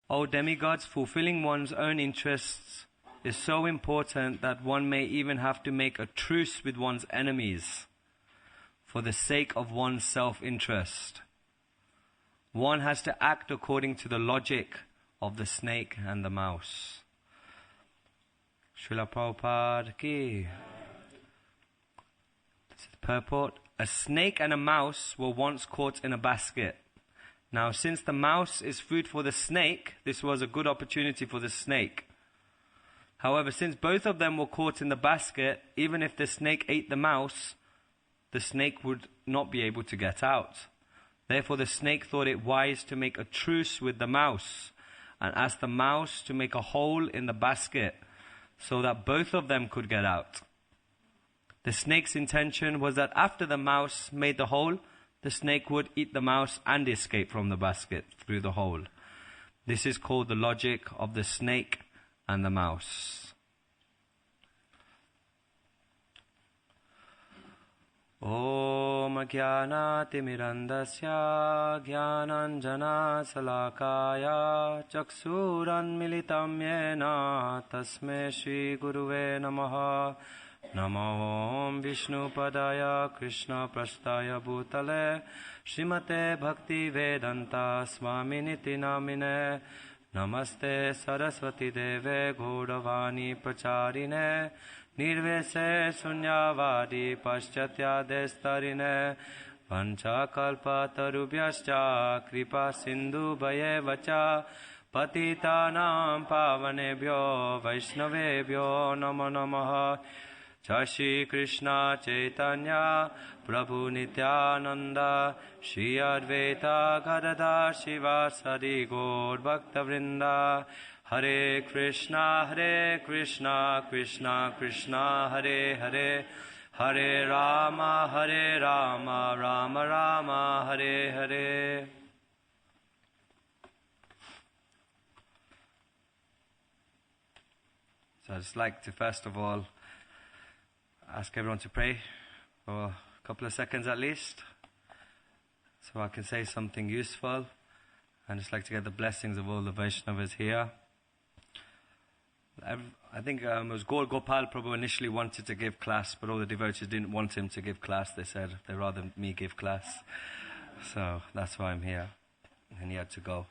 O demigods, fulfilling one's own interests is so important that one may even have to make a truce with one's enemies for the sake of one's self-interest. One has to act according to the logic of the snake and the mouse. Srila Prabhupada ki. This is the purport. A snake and a mouse were once caught in a basket. Now, since the mouse is food for the snake, this was a good opportunity for the snake. However, since both of them were caught in the basket, even if the snake ate the mouse, the snake would not be able to get out. Therefore, the snake thought it wise to make a truce with the mouse and asked the mouse to make a hole in the basket so that both of them could get out. The snake's intention was that after the mouse made the hole, the snake would eat the mouse and escape from the basket through the hole. This is called the logic of the snake and the mouse. Om Jnana Timirandasya Jnananjana Salakaya Chaksuran Militam Yena Tasme Shri Guruve Namaha. Namo Vishnu Padaya Krishna Prasthaya Bhutale Srimate Bhakti Vedanta Swaminiti Namine. Namaste Saraswati Deve Gauravani Pracharine Nirvese Sunyavadi Paschatya Destarine Panchakalpa Tarubhyascha Kripa Sindhu Bhaye Vacha Patitanam Pavanebhyo Vaishnavebhyo Namo Namaha. Shri Krishna Chaitanya Prabhu Nityananda Shri Advaita Gadadhar Shivasadi Gaur Bhakta Vrinda. Hare Krishna Krishna Krishna Hare Hare Hare Rama Rama Rama Hare Hare. So I'd just like to first of all ask everyone to pray for a couple of seconds at least, so I can say something useful. And just like to get the blessings of all the Vaishnavas here. I think it was Gopal Prabhu initially wanted to give class, but all the devotees didn't want him to give class. They said they'd rather me give class. So that's why I'm here. And he had to go.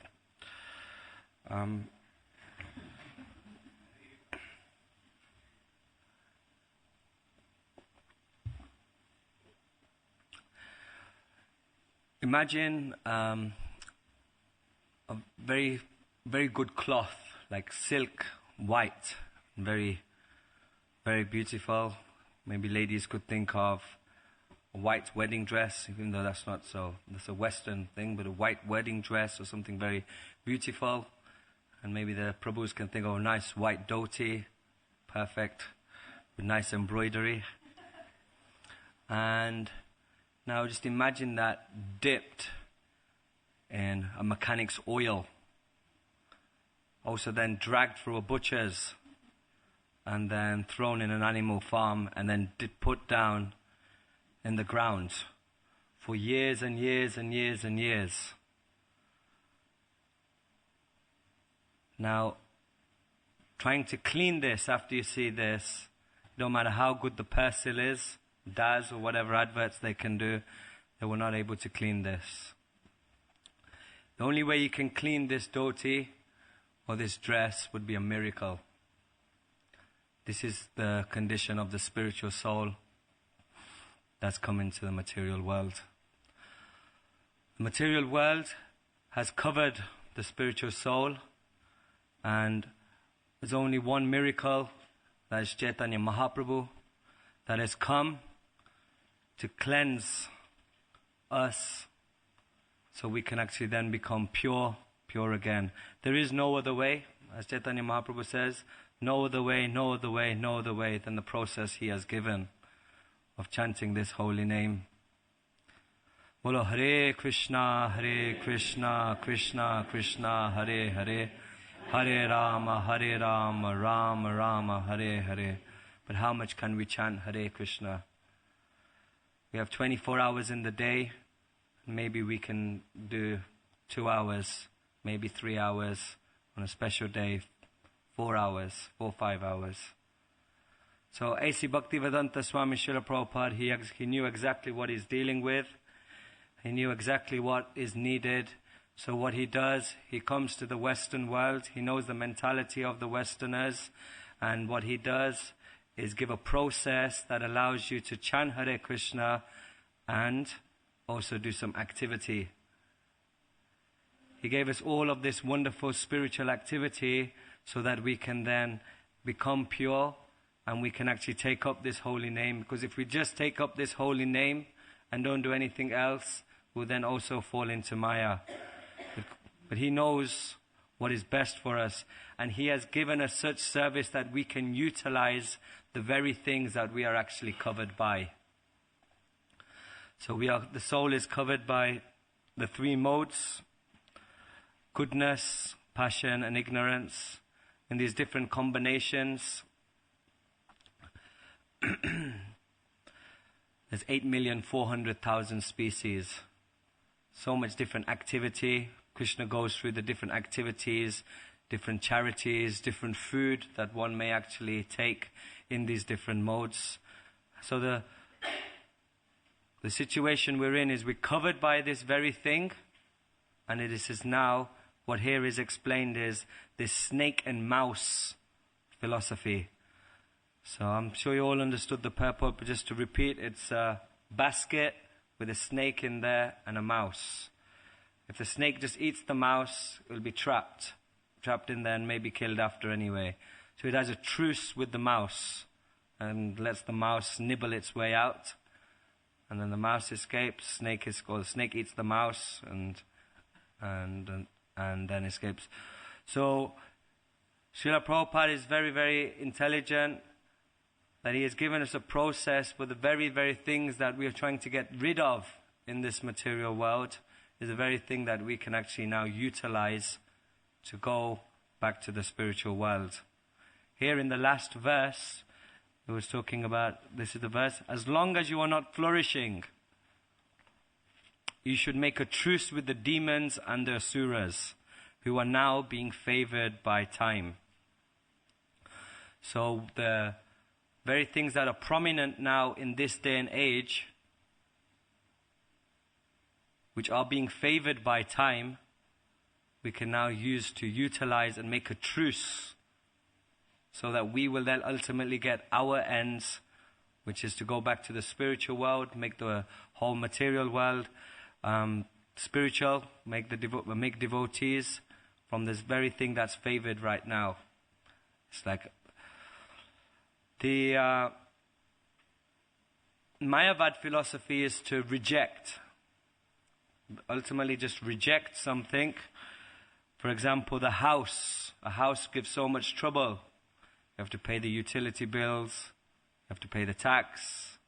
Imagine a very, very good cloth, like silk, white, very, very beautiful. Maybe ladies could think of a white wedding dress, even though that's not so, that's a Western thing, but a white wedding dress or something very beautiful. And maybe the Prabhus can think of a nice white dhoti, perfect, with nice embroidery. And now just imagine that dipped in a mechanic's oil, also then dragged through a butcher's, and then thrown in an animal farm, and then put down in the ground for years and years and years and years. Now, trying to clean this after you see this, no matter how good the persil is, Daz or whatever adverts they can do, they were not able to clean this. The only way you can clean this dhoti or this dress would be a miracle. This is the condition of the spiritual soul that's come into the material world. The material world has covered the spiritual soul, and there's only one miracle, that is Chaitanya Mahaprabhu, that has come to cleanse us so we can actually then become pure again. There is no other way, as Chaitanya Mahaprabhu says, no other way than the process he has given of chanting this holy name. Bolo Hare Krishna, Krishna Krishna, Hare Hare, Hare Rama, Rama Rama, Hare Hare. But how much can we chant Hare Krishna? We have 24 hours in the day. Maybe we can do 2 hours, maybe 3 hours, on a special day, 4 hours, 4 or 5 hours. So A.C. Bhaktivedanta Swami Srila Prabhupada, he knew exactly what he's dealing with. He knew exactly what is needed. So what he does, he comes to the Western world. He knows the mentality of the Westerners. And what he does is give a process that allows you to chant Hare Krishna and also do some activity. He gave us all of this wonderful spiritual activity so that we can then become pure and we can actually take up this holy name. Because if we just take up this holy name and don't do anything else, we'll then also fall into Maya. But he knows what is best for us. And he has given us such service that we can utilize the very things that we are actually covered by. So the soul is covered by the 3 modes: goodness, passion, and ignorance. In these different combinations, there's 8,400,000 species. So much different activity. Krishna goes through the different activities, different charities, different food that one may actually take in these different modes. So the situation we're in is we're covered by this very thing, and it is now, what here is explained is this snake and mouse philosophy. So I'm sure you all understood the purport, but just to repeat, it's a basket with a snake in there and a mouse. If the snake just eats the mouse, it will be trapped in there and maybe killed after anyway. So it has a truce with the mouse and lets the mouse nibble its way out. And then the mouse escapes, the snake eats the mouse and then escapes. So Srila Prabhupada is very, very intelligent, that he has given us a process for the very, very things that we are trying to get rid of in this material world is the very thing that we can actually now utilize to go back to the spiritual world. Here in the last verse, it was talking about, this is the verse, as long as you are not flourishing, you should make a truce with the demons and the asuras, who are now being favored by time. So the very things that are prominent now in this day and age, which are being favored by time, we can now use to utilize and make a truce so that we will then ultimately get our ends, which is to go back to the spiritual world, make the whole material world spiritual, make devotees from this very thing that's favored right now. It's like the Mayavad philosophy is to reject. Ultimately just reject something. For example, a house gives so much trouble. You have to pay the utility bills, you have to pay the tax.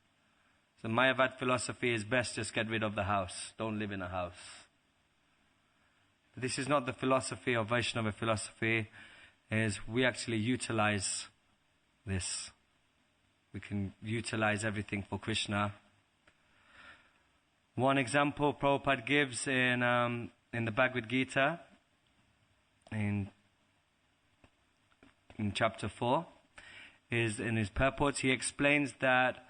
So Mayavad philosophy is best just get rid of the house. Don't live in a house. But this is not the philosophy of Vaishnava philosophy, is we actually utilize this. We can utilize everything for Krishna. One example Prabhupada gives in the Bhagavad Gita, in chapter 4, is in his purports, he explains that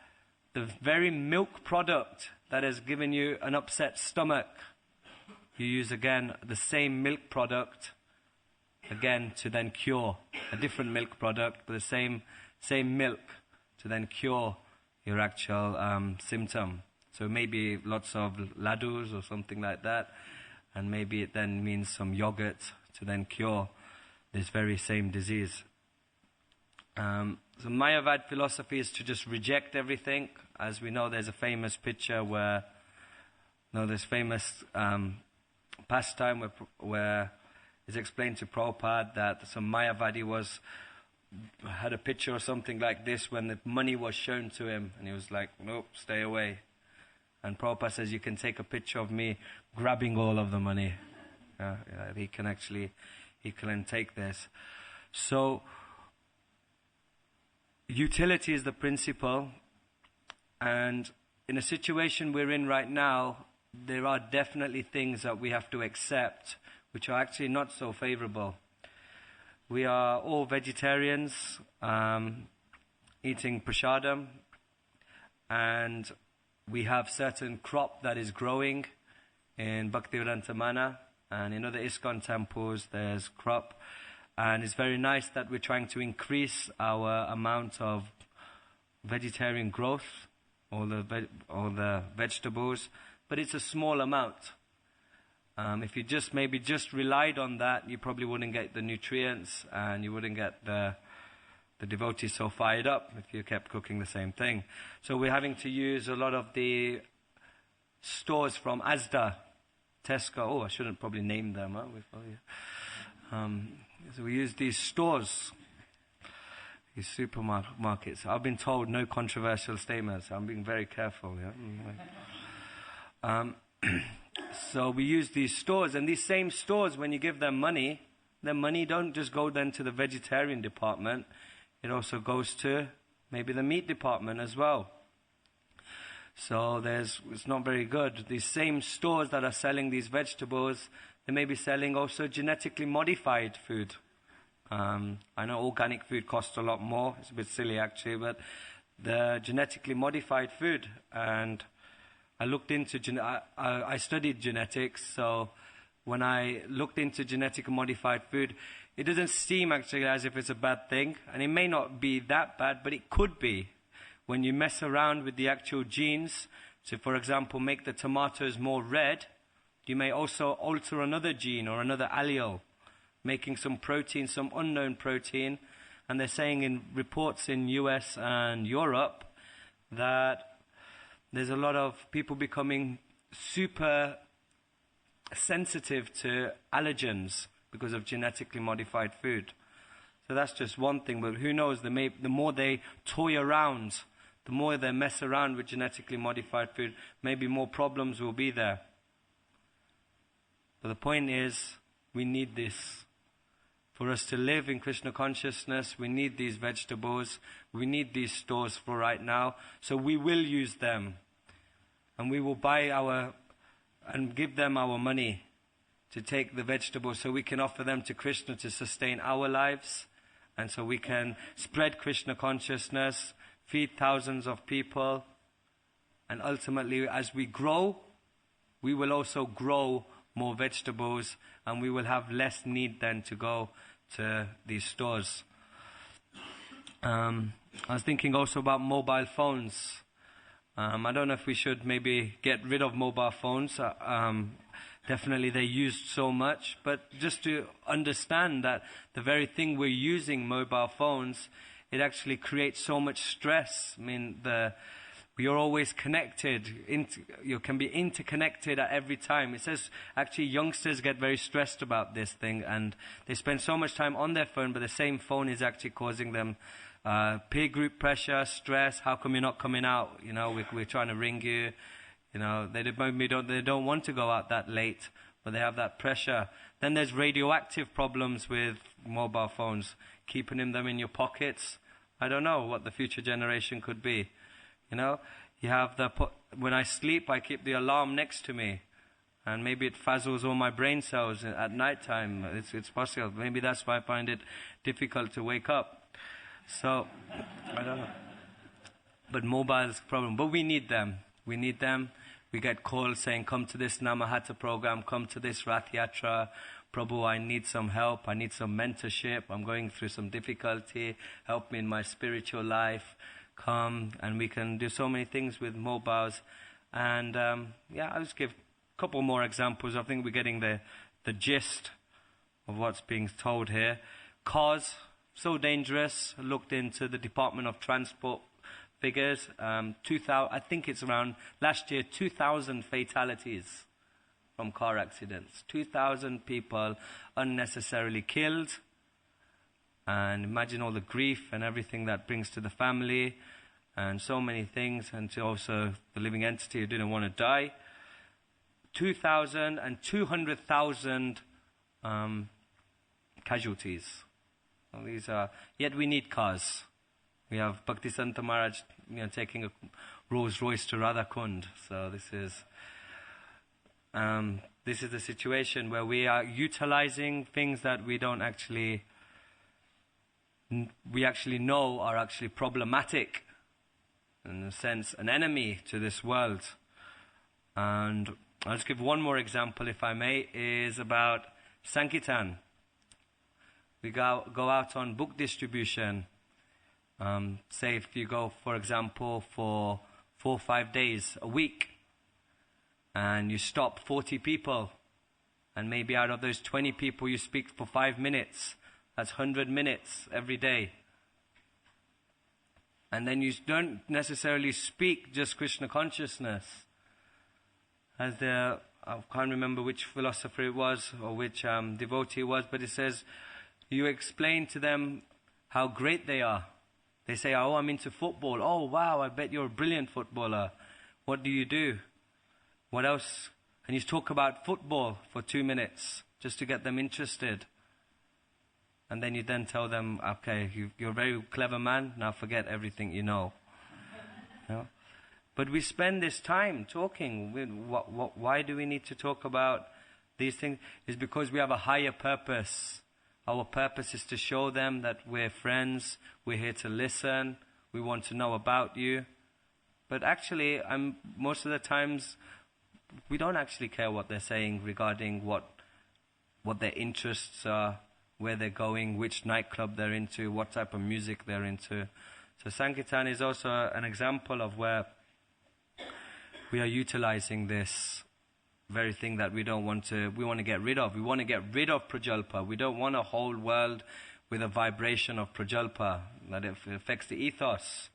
the very milk product that has given you an upset stomach, you use again the same milk product again to then cure a different milk product, but the same milk to then cure your actual symptom. So maybe lots of ladus or something like that, and maybe it then means some yogurt to then cure this very same disease. So Mayavad philosophy is to just reject everything. As we know, there's a famous picture where, this famous pastime where it's explained to Prabhupada that some Mayavadi had a picture or something like this when the money was shown to him, and he was like, nope, stay away. And Prabhupada says, you can take a picture of me grabbing all of the money. He can take this. So, utility is the principle, and in a situation we're in right now, there are definitely things that we have to accept which are actually not so favorable. We are all vegetarians, eating prasadam, and we have certain crop that is growing in Bhaktivedanta Mana, and in other ISKCON temples there's crop, and it's very nice that we're trying to increase our amount of vegetarian growth, all the vegetables, but it's a small amount. If you maybe just relied on that, you probably wouldn't get the nutrients, and you wouldn't get the devotees so fired up if you kept cooking the same thing. So we're having to use a lot of the stores from Asda, Tesco. Oh, I shouldn't probably name them. Huh? So we use these stores, these supermarkets. I've been told no controversial statements. I'm being very careful. Yeah? So we use these stores, and these same stores, when you give them money, their money don't just go then to the vegetarian department. It also goes to maybe the meat department as well. So it's not very good. These same stores that are selling these vegetables, they may be selling also genetically modified food. I know organic food costs a lot more. It's a bit silly actually, but the genetically modified food, and I looked into I studied genetics, so when I looked into genetically modified food, it doesn't seem actually as if it's a bad thing, and it may not be that bad, but it could be when you mess around with the actual genes. So for example, make the tomatoes more red, you may also alter another gene or another allele, making some protein, some unknown protein, and they're saying in reports in US and Europe that there's a lot of people becoming super sensitive to allergens because of genetically modified food. So that's just one thing, but who knows, the more they toy around, the more they mess around with genetically modified food, maybe more problems will be there. But the point is, we need this. For us to live in Krishna consciousness, we need these vegetables, we need these stores for right now, so we will use them. And we will buy and give them our money to take the vegetables so we can offer them to Krishna to sustain our lives, and so we can spread Krishna consciousness, feed thousands of people, and ultimately as we grow, we will also grow more vegetables, and we will have less need then to go to these stores. I was thinking also about mobile phones. I don't know if we should maybe get rid of mobile phones. Definitely they're used so much, but just to understand that the very thing we're using mobile phones, it actually creates so much stress. I mean, you're always connected. You can be interconnected at every time. It says actually youngsters get very stressed about this thing, and they spend so much time on their phone, but the same phone is actually causing them peer group pressure, stress. How come you're not coming out? You know, we're trying to ring you. You know, they don't want to go out that late, but they have that pressure. Then there's radioactive problems with mobile phones, keeping them in your pockets. I don't know what the future generation could be. You know, you have when I sleep, I keep the alarm next to me, and maybe it fuzzles all my brain cells at night time. It's possible. Maybe that's why I find it difficult to wake up. So, I don't know. But mobile is a problem. But we need them. We need them. We get calls saying, come to this Namahata program, come to this Rath Yatra. Prabhu, I need some help. I need some mentorship. I'm going through some difficulty. Help me in my spiritual life. Come, and we can do so many things with mobiles. And I'll just give a couple more examples. I think we're getting the gist of what's being told here. Cars, so dangerous. I looked into the Department of Transport figures. 2,000, I think it's around last year, 2,000 fatalities from car accidents. 2,000 people unnecessarily killed. And imagine all the grief and everything that brings to the family, and so many things, and to also the living entity who didn't want to die. 2,000 and 200,000 casualties. Well, yet we need cars. We have Bhaktisanta Maharaj, taking a Rolls Royce to Radhakund. So this is the situation where we are utilizing things that we don't actually we actually know are actually problematic, in a sense, an enemy to this world. And I'll just give one more example, if I may, is about Sankirtan. We go out on book distribution. Say if you go, for example, for 4 or 5 days, a week, and you stop 40 people, and maybe out of those 20 people you speak for 5 minutes, that's 100 minutes every day. And then you don't necessarily speak just Krishna consciousness. I can't remember which philosopher it was, or which devotee it was, but it says, you explain to them how great they are. They say, oh, I'm into football. Oh, wow, I bet you're a brilliant footballer. What do you do? What else? And you talk about football for 2 minutes, just to get them interested. And then you then tell them, okay, you're a very clever man, now forget everything you know. You know? But we spend this time talking. Why do we need to talk about these things? It's because we have a higher purpose. Our purpose is to show them that we're friends, we're here to listen, we want to know about you. But actually, most of the times, we don't actually care what they're saying regarding what their interests are, where they're going, which nightclub they're into, what type of music they're into. So Sankirtan is also an example of where we are utilizing this very thing that we want to get rid of. We want to get rid of Prajalpa. We don't want a whole world with a vibration of Prajalpa, that it affects the ethos.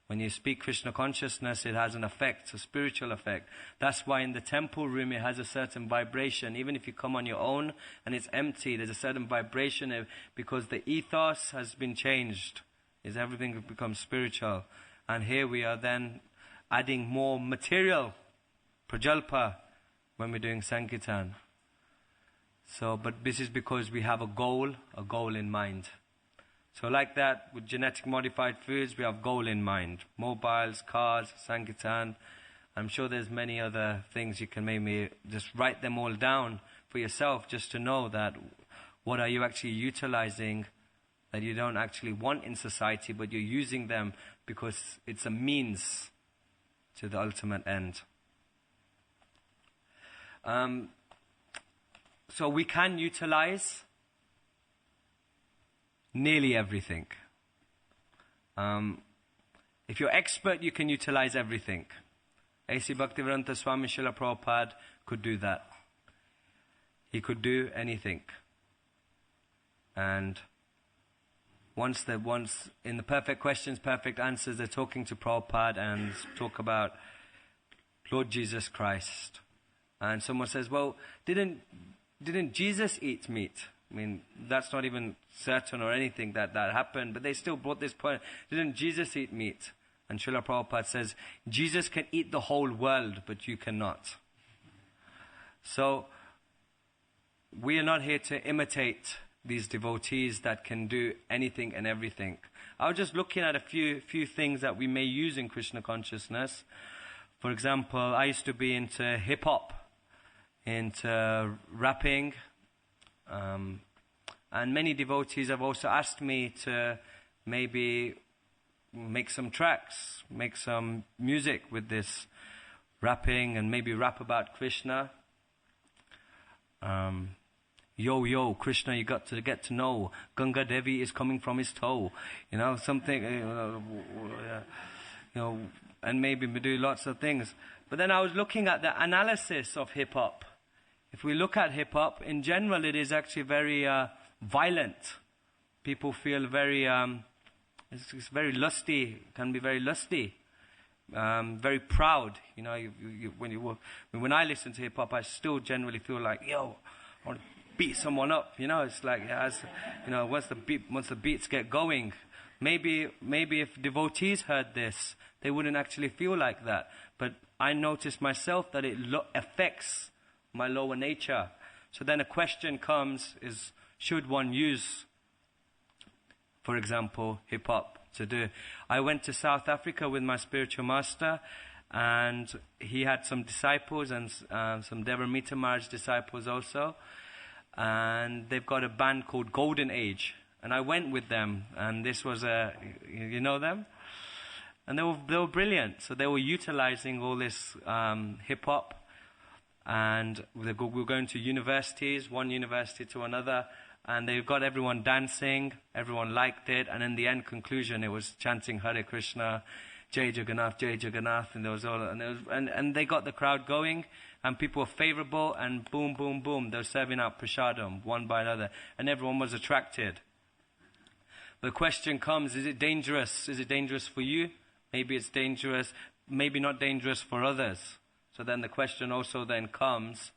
When you speak Krishna consciousness, it has an effect, a spiritual effect. That's why in the temple room it has a certain vibration. Even if you come on your own and it's empty, there's a certain vibration because the ethos has been changed. Everything becomes spiritual. And here we are then adding more material, Prajalpa, when we're doing Sankirtan. But this is because we have a goal in mind. So like that, with genetic modified foods, we have goal in mind. Mobiles, cars, Sankirtan. I'm sure there's many other things you can maybe just write them all down for yourself, just to know that what are you actually utilizing that you don't actually want in society, but you're using them because it's a means to the ultimate end. So we can utilize nearly everything. If you're expert, you can utilize everything. A.C. Bhaktivedanta Swami Srila Prabhupada could do that. He could do anything. And once in the perfect questions, perfect answers, they're talking to Prabhupada and talk about Lord Jesus Christ. And someone says, well, didn't Jesus eat meat? I mean, that's not even certain or anything that happened, but they still brought this point. Didn't Jesus eat meat? And Srila Prabhupada says, Jesus can eat the whole world, but you cannot. So, we are not here to imitate these devotees that can do anything and everything. I was just looking at a few things that we may use in Krishna consciousness. For example, I used to be into hip-hop, into rapping, and many devotees have also asked me to maybe make some tracks, make some music with this rapping, and maybe rap about Krishna. Yo, Krishna, you got to get to know. Ganga Devi is coming from his toe. You know, something, and maybe we do lots of things. But then I was looking at the analysis of hip-hop. If we look at hip-hop, in general, it is actually very violent. People feel very, it's very lusty, can be very lusty, very proud. You know, when I listen to hip-hop, I still generally feel like, yo, I want to beat someone up. You know, it's like, once the beats get going, maybe if devotees heard this, they wouldn't actually feel like that. But I noticed myself that it affects my lower nature. So then a question comes is, should one use, for example, hip-hop to do? I went to South Africa with my spiritual master, and he had some disciples and some Devamita Maharaj disciples also. And they've got a band called Golden Age. And I went with them, and this was you know them? And they were brilliant. So they were utilizing all this hip-hop, and we were going to universities, one university to another, and they got everyone dancing, everyone liked it, and in the end conclusion it was chanting Hare Krishna, Jai Jagannath, and there was all, and they got the crowd going, and people were favorable, and boom, boom, boom, they were serving out prasadam one by another, and everyone was attracted. The question comes, is it dangerous? Is it dangerous for you? Maybe it's dangerous, maybe not dangerous for others. So then the question also then comes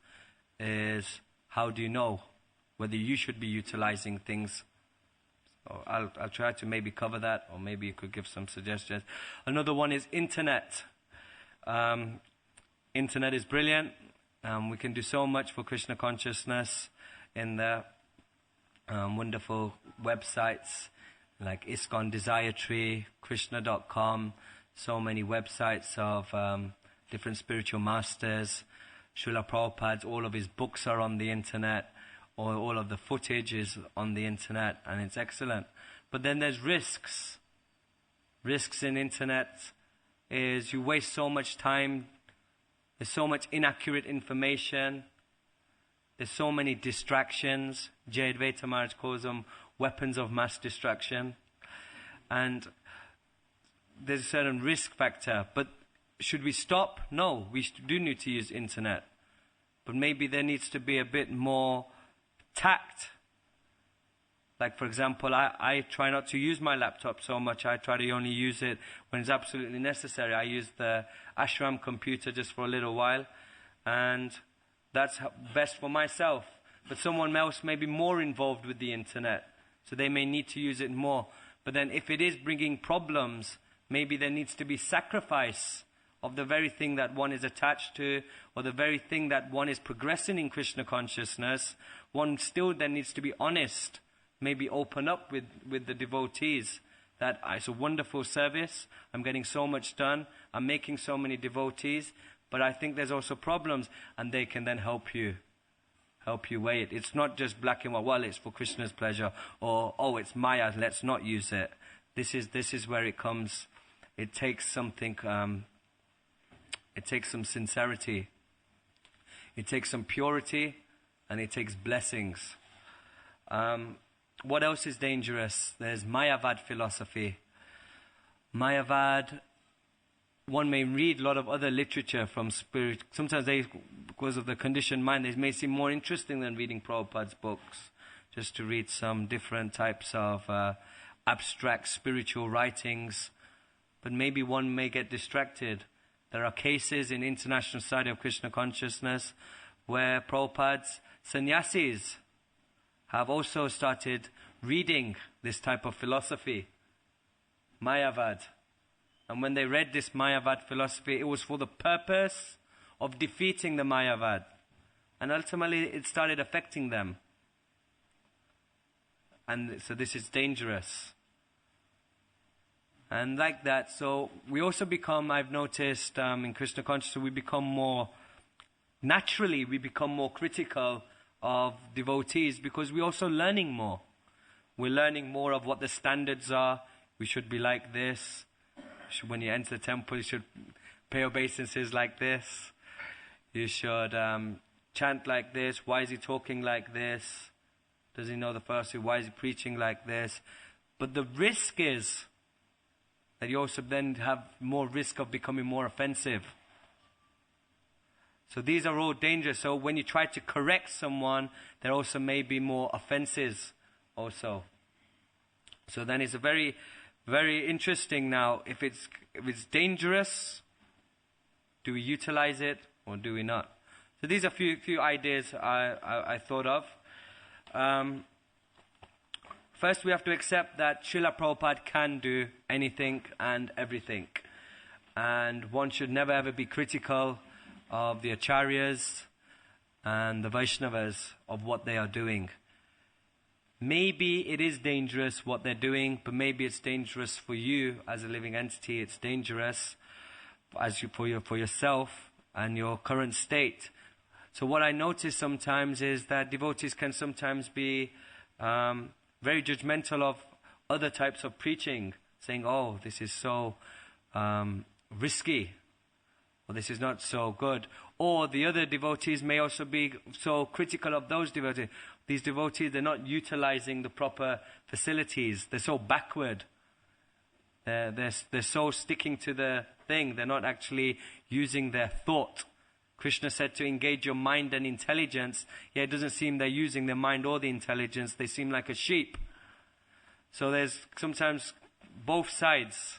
is, how do you know whether you should be utilizing things? So I'll try to maybe cover that, or maybe you could give some suggestions. Another one is internet. Internet is brilliant. We can do so much for Krishna consciousness in the wonderful websites like ISKCON Desire Tree, Krishna.com, so many websites of different spiritual masters. Srila Prabhupada, all of his books are on the internet, or all of the footage is on the internet, and it's excellent. But then there's risks. Risks in internet is you waste so much time, there's so much inaccurate information, there's so many distractions. Jay Advaita Maharaj calls them weapons of mass distraction. And there's a certain risk factor. But should we stop? No, we do need to use internet. But maybe there needs to be a bit more tact. Like, for example, I try not to use my laptop so much. I try to only use it when it's absolutely necessary. I use the ashram computer just for a little while, and that's best for myself. But someone else may be more involved with the internet, so they may need to use it more. But then if it is bringing problems, maybe there needs to be sacrifice of the very thing that one is attached to, or the very thing that one is progressing in Krishna consciousness. One still then needs to be honest, maybe open up with the devotees, that it's a wonderful service, I'm getting so much done, I'm making so many devotees, but I think there's also problems, and they can then help you weigh it. It's not just black and white, well, it's for Krishna's pleasure, or, oh, it's Maya, let's not use it. This is where it comes. It takes something, it takes some sincerity, it takes some purity, and it takes blessings. What else is dangerous? There's Mayavad philosophy. Mayavad, one may read a lot of other literature from spirit. Sometimes they, because of the conditioned mind, they may seem more interesting than reading Prabhupada's books. Just to read some different types of abstract spiritual writings. But maybe one may get distracted. There are cases in International Society of Krishna Consciousness where Prabhupada's sannyasis have also started reading this type of philosophy, Mayavad. And when they read this Mayavad philosophy, it was for the purpose of defeating the Mayavad. And ultimately it started affecting them. And so this is dangerous. And like that, so we also become, I've noticed in Krishna consciousness, we become more critical of devotees, because we're also learning more. We're learning more of what the standards are. We should be like this. When you enter the temple, you should pay obeisances like this. You should chant like this. Why is he talking like this? Does he know the first? Why is he preaching like this? But the risk is that you also then have more risk of becoming more offensive. So these are all dangerous. So when you try to correct someone, there also may be more offenses also. So then it's a very, very interesting now. If it's dangerous, do we utilize it or do we not? So these are a few ideas I thought of. First, we have to accept that Srila Prabhupada can do anything and everything. And one should never ever be critical of the Acharyas and the Vaishnavas of what they are doing. Maybe it is dangerous what they're doing, but maybe it's dangerous for you as a living entity. It's dangerous for yourself and your current state. So what I notice sometimes is that devotees can sometimes be very judgmental of other types of preaching, saying, oh, this is so risky, or this is not so good. Or the other devotees may also be so critical of those devotees. These devotees, they're not utilizing the proper facilities. They're so backward. They're so sticking to the thing. They're not actually using their thought. Krishna said to engage your mind and intelligence. Yeah, it doesn't seem they're using their mind or the intelligence. They seem like a sheep. So there's sometimes both sides.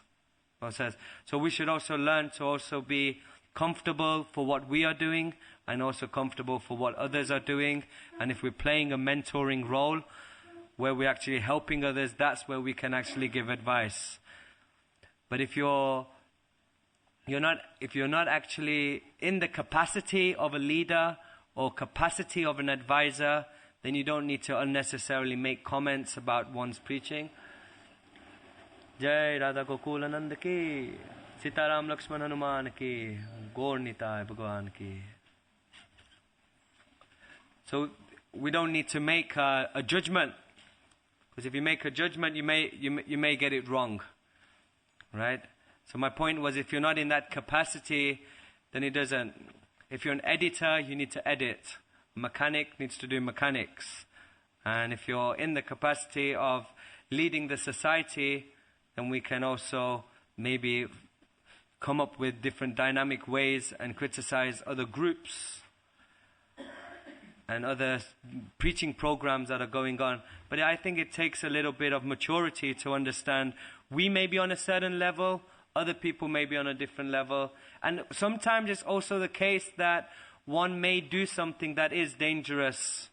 So we should also learn to also be comfortable for what we are doing and also comfortable for what others are doing. And if we're playing a mentoring role where we're actually helping others, that's where we can actually give advice. But if you're not actually in the capacity of a leader or capacity of an advisor, then you don't need to unnecessarily make comments about one's preaching. Jai Radha Gokulananda ki, Sitaram Lakshman Hanuman ki, Gaur Nitai Bhagwan ki. So we don't need to make a judgment, because if you make a judgment, you may get it wrong, right? So my point was, if you're not in that capacity, then it doesn't. If you're an editor, you need to edit. A mechanic needs to do mechanics. And if you're in the capacity of leading the society, then we can also maybe come up with different dynamic ways and criticize other groups and other preaching programs that are going on. But I think it takes a little bit of maturity to understand we may be on a certain level, other people may be on a different level. And sometimes it's also the case that one may do something that is dangerous,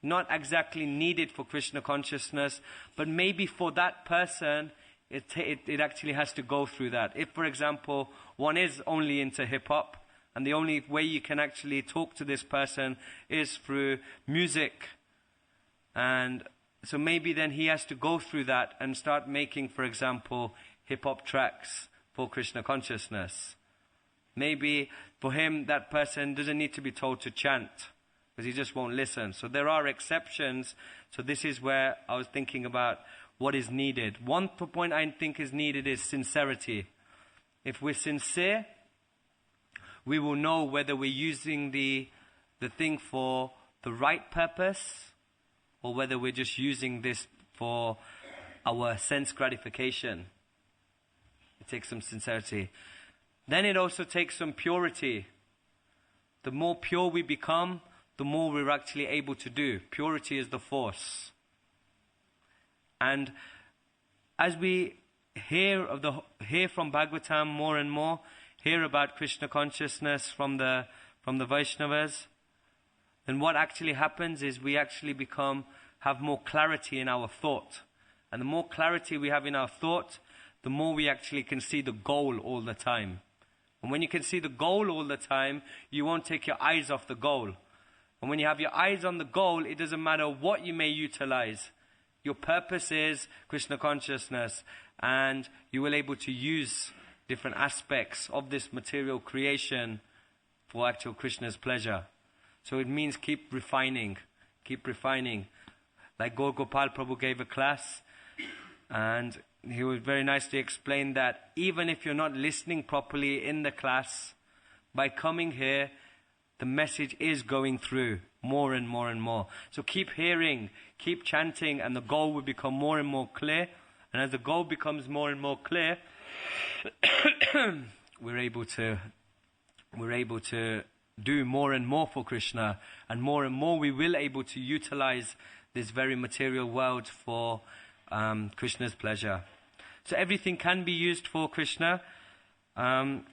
not exactly needed for Krishna consciousness, but maybe for that person, it actually has to go through that. If, for example, one is only into hip-hop, and the only way you can actually talk to this person is through music, and so maybe then he has to go through that and start making, for example, hip-hop tracks for Krishna consciousness. Maybe for him, that person doesn't need to be told to chant, because he just won't listen. So there are exceptions. So this is where I was thinking about what is needed. One point I think is needed is sincerity. If we're sincere, we will know whether we're using the thing for the right purpose, or whether we're just using this for our sense gratification. It takes some sincerity. Then it also takes some purity. The more pure we become, the more we're actually able to do. Purity is the force. And as we hear from Bhagavatam more and more, hear about Krishna consciousness from the Vaishnavas, then what actually happens is we actually have more clarity in our thought. And the more clarity we have in our thought, the more we actually can see the goal all the time. And when you can see the goal all the time, you won't take your eyes off the goal. And when you have your eyes on the goal, it doesn't matter what you may utilize. Your purpose is Krishna consciousness, and you will be able to use different aspects of this material creation for actual Krishna's pleasure. So it means keep refining. Like Gaur Gopal Prabhu gave a class, and he would very nicely explain that even if you're not listening properly in the class, by coming here, the message is going through more and more and more. So keep hearing, keep chanting, and the goal will become more and more clear. And as the goal becomes more and more clear, we're able to do more and more for Krishna, and more we will able to utilize this very material world for Krishna's pleasure. So everything can be used for Krishna, but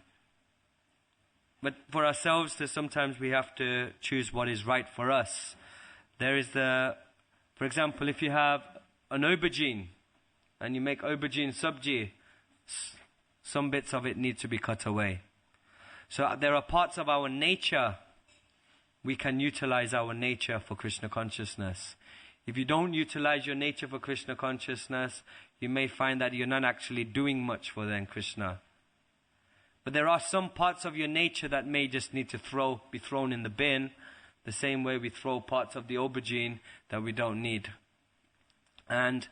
for ourselves, sometimes we have to choose what is right for us. There is for example, if you have an aubergine and you make aubergine sabji, some bits of it need to be cut away. So there are parts of our nature, we can utilize our nature for Krishna consciousness. If you don't utilize your nature for Krishna consciousness, you may find that you're not actually doing much for then Krishna. But there are some parts of your nature that may just need to be thrown in the bin, the same way we throw parts of the aubergine that we don't need. And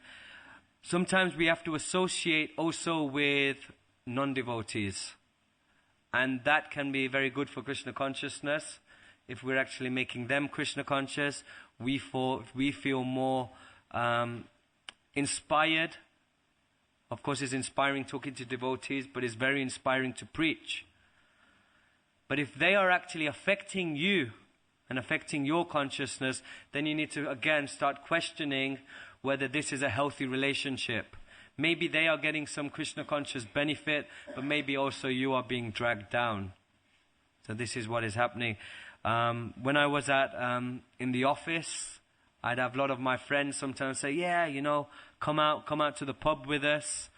sometimes we have to associate also with non-devotees. And that can be very good for Krishna consciousness. If we're actually making them Krishna conscious, we feel more inspired. Of course, it's inspiring talking to devotees, but it's very inspiring to preach. But if they are actually affecting you and affecting your consciousness, then you need to again start questioning whether this is a healthy relationship. Maybe they are getting some Krishna conscious benefit, but maybe also you are being dragged down. So this is what is happening. When I was in the office, I'd have a lot of my friends sometimes say, yeah, come out to the pub with us.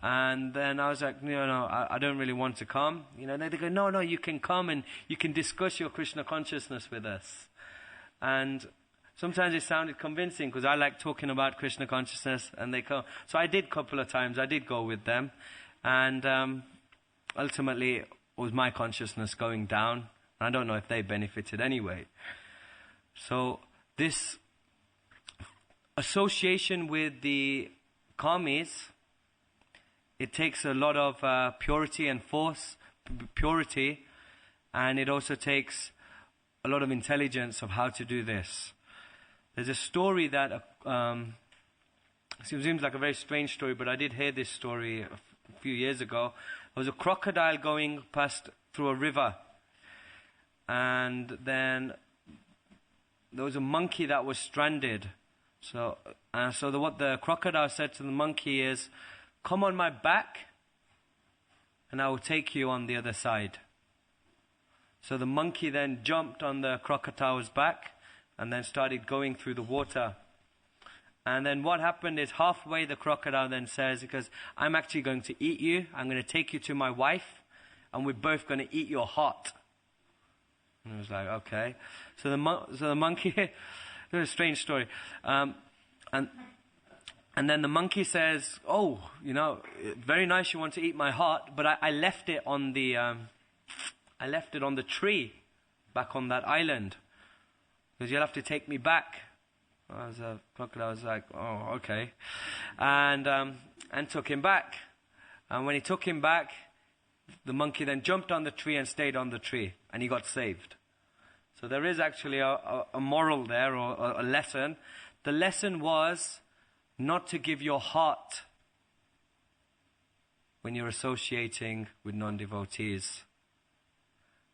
And then I was like, no, I don't really want to come. They go, no, you can come and you can discuss your Krishna consciousness with us. And sometimes it sounded convincing because I like talking about Krishna consciousness, and they come. So I did a couple of times. I did go with them. And ultimately, it was my consciousness going down. I don't know if they benefited anyway. So this association with the karmis, it takes a lot of purity and purity, and it also takes a lot of intelligence of how to do this. There's a story that it seems like a very strange story, but I did hear this story a few years ago. There was a crocodile going past through a river, and then there was a monkey that was stranded. So what the crocodile said to the monkey is, come on my back, and I will take you on the other side. So the monkey then jumped on the crocodile's back, and then started going through the water. And then what happened is halfway the crocodile then says, because I'm actually going to eat you, I'm going to take you to my wife, and we're both going to eat your heart. And I was like, okay. So the monkey, it was a strange story. And then the monkey says, oh, very nice you want to eat my heart, but I left it on the tree back on that island. Because you'll have to take me back. As a crocodile was like, oh, okay. And took him back. And when he took him back, the monkey then jumped on the tree and stayed on the tree. And he got saved. So there is actually a moral there, or a lesson. The lesson was not to give your heart when you're associating with non-devotees.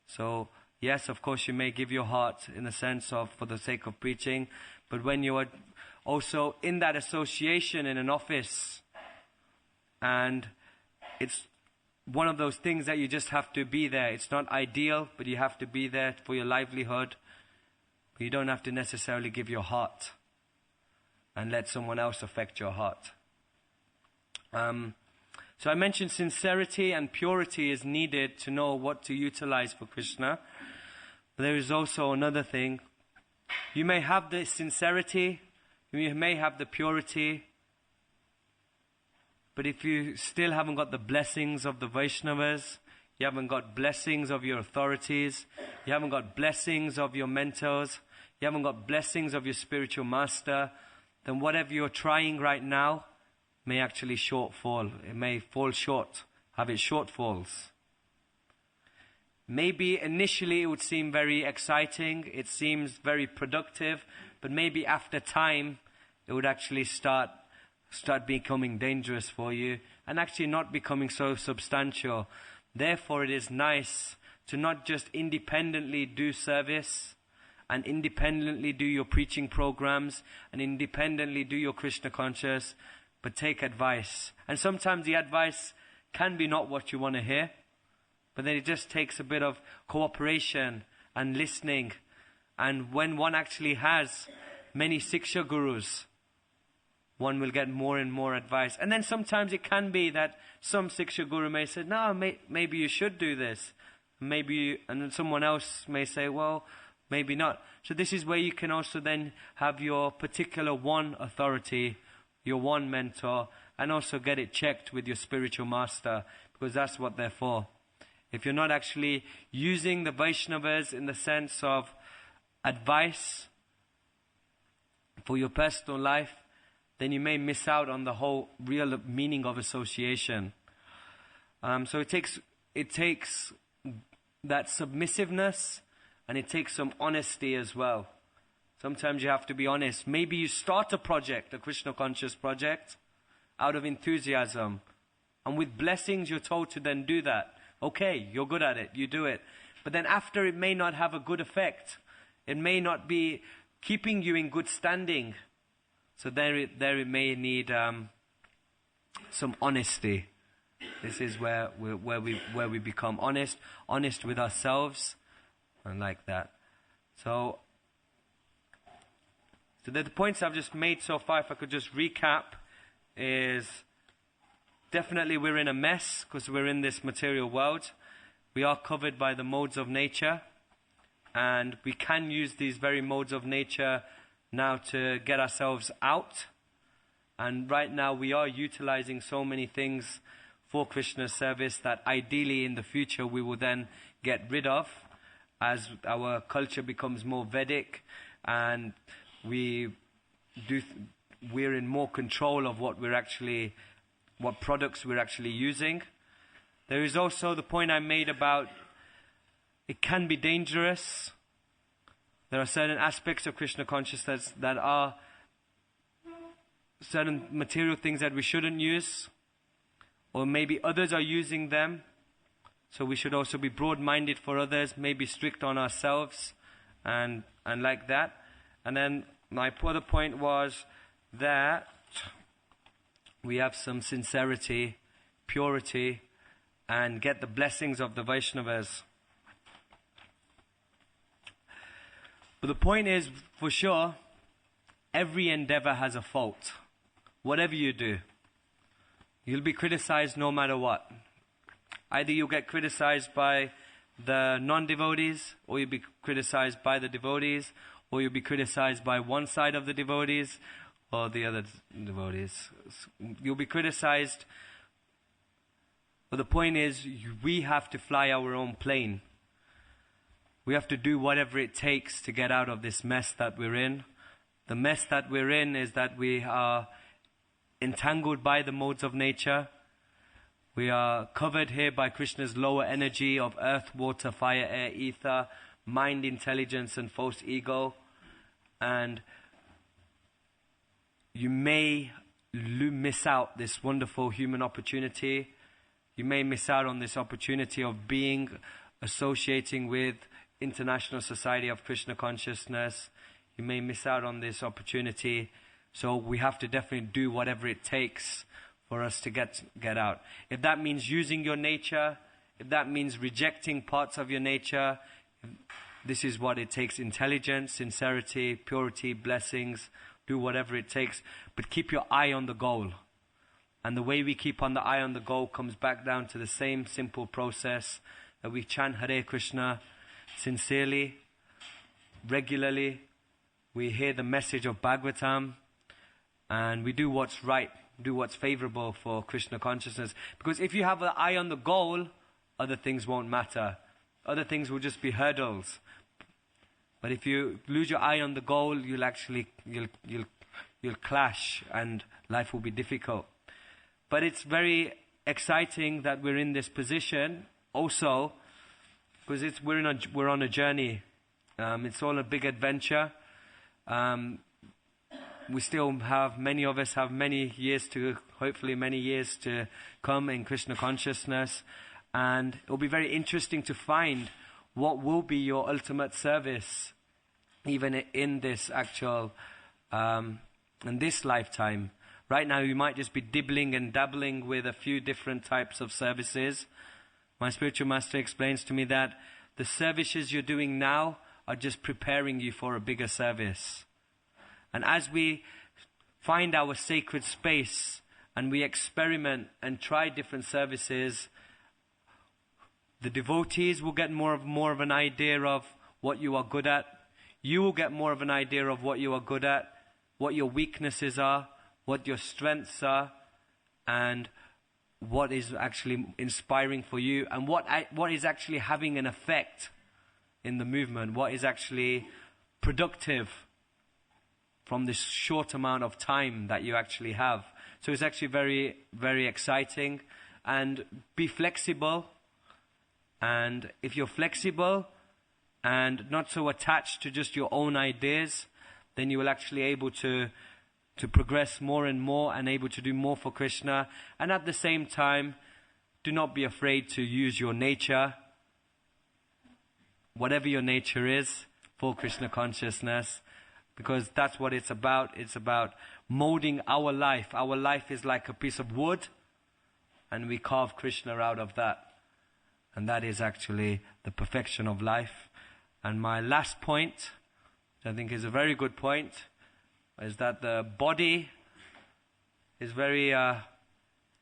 So, yes, of course, you may give your heart in the sense of for the sake of preaching, but when you are also in that association in an office, and it's one of those things that you just have to be there. It's not ideal, but you have to be there for your livelihood. But you don't have to necessarily give your heart and let someone else affect your heart. So I mentioned sincerity and purity is needed to know what to utilize for Krishna. But there is also another thing. You may have the sincerity, you may have the purity, but if you still haven't got the blessings of the Vaishnavas, you haven't got blessings of your authorities, you haven't got blessings of your mentors, you haven't got blessings of your spiritual master, then whatever you're trying right now may actually shortfall. It may fall short, have its shortfalls. Maybe initially it would seem very exciting, it seems very productive, but maybe after time it would actually start becoming dangerous for you and actually not becoming so substantial. Therefore, it is nice to not just independently do service and independently do your preaching programs and independently do your Krishna conscious, but take advice. And sometimes the advice can be not what you want to hear, but then it just takes a bit of cooperation and listening. And when one actually has many Siksha Gurus, one will get more and more advice. And then sometimes it can be that some Siksha Guru may say, no, maybe you should do this. And then someone else may say, well, maybe not. So this is where you can also then have your particular one authority, your one mentor, and also get it checked with your spiritual master, because that's what they're for. If you're not actually using the Vaishnavas in the sense of advice for your personal life, then you may miss out on the whole real meaning of association. So it takes that submissiveness, and it takes some honesty as well. Sometimes you have to be honest. Maybe you start a project, a Krishna conscious project, out of enthusiasm, and with blessings you're told to then do that. Okay, you're good at it, you do it. But then after, it may not have a good effect. It may not be keeping you in good standing. So there it may need some honesty. This is where we become honest with ourselves, and like that. So the points I've just made so far, if I could just recap, is definitely we're in a mess because we're in this material world. We are covered by the modes of nature, and we can use these very modes of nature now to get ourselves out. And right now we are utilizing so many things for Krishna's service that ideally in the future we will then get rid of as our culture becomes more Vedic, and we're in more control of what products we're actually using. There is also the point I made about it can be dangerous. There are certain aspects of Krishna consciousness that are certain material things that we shouldn't use, or maybe others are using them. So we should also be broad-minded for others, maybe strict on ourselves, and like that. And then my other point was that we have some sincerity, purity, and get the blessings of the Vaishnavas. But the point is, for sure, every endeavor has a fault. Whatever you do, you'll be criticized no matter what. Either you'll get criticized by the non-devotees, or you'll be criticized by the devotees, or you'll be criticized by one side of the devotees, or the other devotees. You'll be criticized. But the point is, we have to fly our own plane. We have to do whatever it takes to get out of this mess that we're in. The mess that we're in is that we are entangled by the modes of nature. We are covered here by Krishna's lower energy of earth, water, fire, air, ether, mind, intelligence, and false ego. And you may miss out this wonderful human opportunity. You may miss out on this opportunity of associating with International Society of Krishna Consciousness. You may miss out on this opportunity. So we have to definitely do whatever it takes for us to get out. If that means using your nature, if that means rejecting parts of your nature, this is what it takes: intelligence, sincerity, purity, blessings. Do whatever it takes, but keep your eye on the goal. And the way we keep on the eye on the goal comes back down to the same simple process that we chant Hare Krishna sincerely, regularly. We hear the message of Bhagavatam, and we do what's right, do what's favorable for Krishna consciousness. Because if you have an eye on the goal, other things won't matter. Other things will just be hurdles. But if you lose your eye on the goal, you'll clash, and life will be difficult. But it's very exciting that we're in this position also, because we're on a journey. It's all a big adventure. We still have, many of us have hopefully many years to come in Krishna consciousness. And it will be very interesting to find what will be your ultimate service, even in this actual, in this lifetime. Right now you might just be dibbling and dabbling with a few different types of services. My spiritual master explains to me that the services you're doing now are just preparing you for a bigger service. And as we find our sacred space and we experiment and try different services, the devotees will get more of an idea of what you are good at. You will get more of an idea of what you are good at, what your weaknesses are, what your strengths are, and what is actually inspiring for you, and what is actually having an effect in the movement, what is actually productive. from this short amount of time that you actually have. So it's actually very, very exciting. And be flexible. And if you're flexible and not so attached to just your own ideas, then you will actually able to progress more and more and able to do more for Krishna. And at the same time, do not be afraid to use your nature, whatever your nature is, for Krishna consciousness, because that's what it's about. It's about molding our life. Our life is like a piece of wood, and we carve Krishna out of that. And that is actually the perfection of life. And my last point, which I think is a very good point, is that the body is very...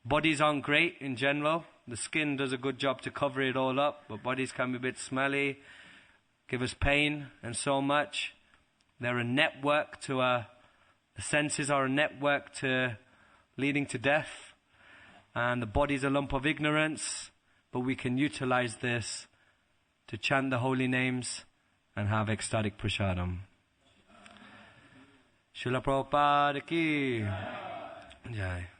bodies aren't great in general. The skin does a good job to cover it all up, but bodies can be a bit smelly, give us pain and so much. They're a network to... the senses are a network to leading to death. And the body's a lump of ignorance, but we can utilize this to chant the holy names and have ecstatic prasadam. Srila Prabhupada ki Jai.